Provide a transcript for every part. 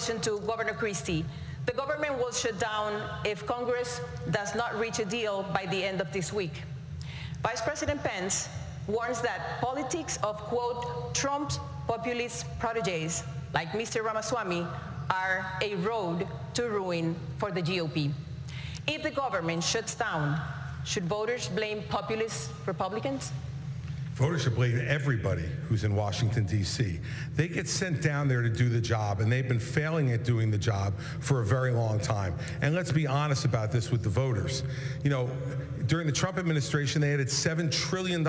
question to Governor Christie. The government will shut down if Congress does not reach a deal by the end of this week. Vice President Pence warns that politics of, quote, Trump's populist protégés, like Mr. Ramaswamy, are a road to ruin for the GOP. If the government shuts down, should voters blame populist Republicans? Voters should blame everybody who's in Washington, D.C. They get sent down there to do the job, and they've been failing at doing the job for a very long time. And let's be honest about this with the voters. You know, during the Trump administration, they added $7 trillion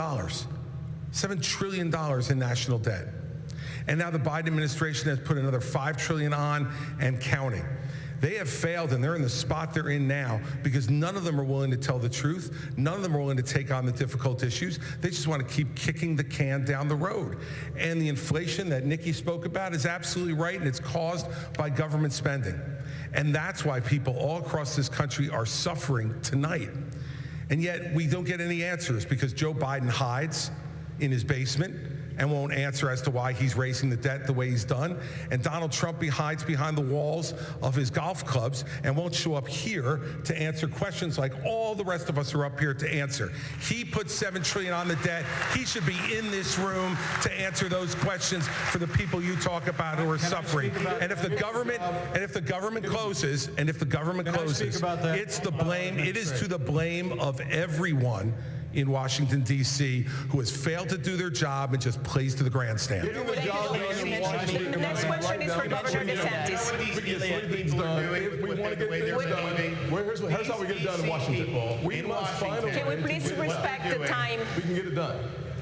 in national debt. And now the Biden administration has put another $5 trillion on and counting. They have failed, and they're in the spot they're in now because none of them are willing to tell the truth. None of them are willing to take on the difficult issues. They just want to keep kicking the can down the road. And the inflation that Nikki spoke about is absolutely right, and it's caused by government spending. And that's why people all across this country are suffering tonight. And yet we don't get any answers because Joe Biden hides in his basement and won't answer as to why he's raising the debt the way he's done. And Donald Trump hides behind the walls of his golf clubs and won't show up here to answer questions like all the rest of us are up here to answer. He put $7 trillion on the debt. He should be in this room to answer those questions for the people you talk about who are suffering. And if the government closes, it's the blame. It is to the blame of everyone in Washington, D.C., who has failed to do their job and just plays to the grandstand. The next question is for Governor DeSantis. Here's how we get it done in Washington. Can we please respect the time? We can get it done.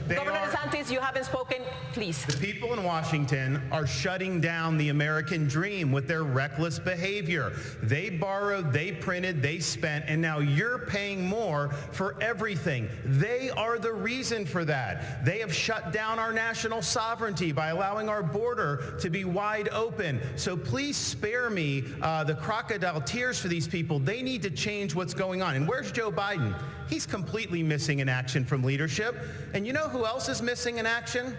Governor DeSantis, you haven't spoken, please. The people in Washington are shutting down the American dream with their reckless behavior. They borrowed, they printed, they spent, and now you're paying more for everything. They are the reason for that. They have shut down our national sovereignty by allowing our border to be wide open. So please spare me the crocodile tears for these people. They need to change what's going on. And where's Joe Biden? He's completely missing in action from leadership. And you know who else is missing in action?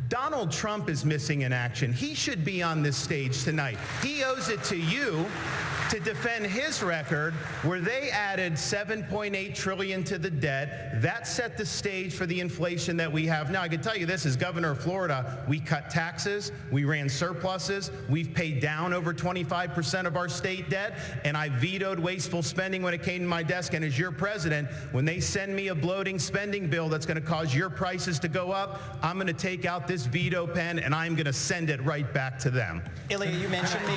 Donald Trump is missing in action. He should be on this stage tonight. He owes it to you to defend his record where they added $7.8 trillion to the debt. That set the stage for the inflation that we have now. I can tell you this, as governor of Florida, we cut taxes, we ran surpluses, we've paid down over 25% of our state debt, and I vetoed wasteful spending when it came to my desk. And as your president, when they send me a bloating spending bill that's going to cause your prices to go up, I'm going to take out this veto pen and I'm going to send it right back to them. Ilya, you mentioned me.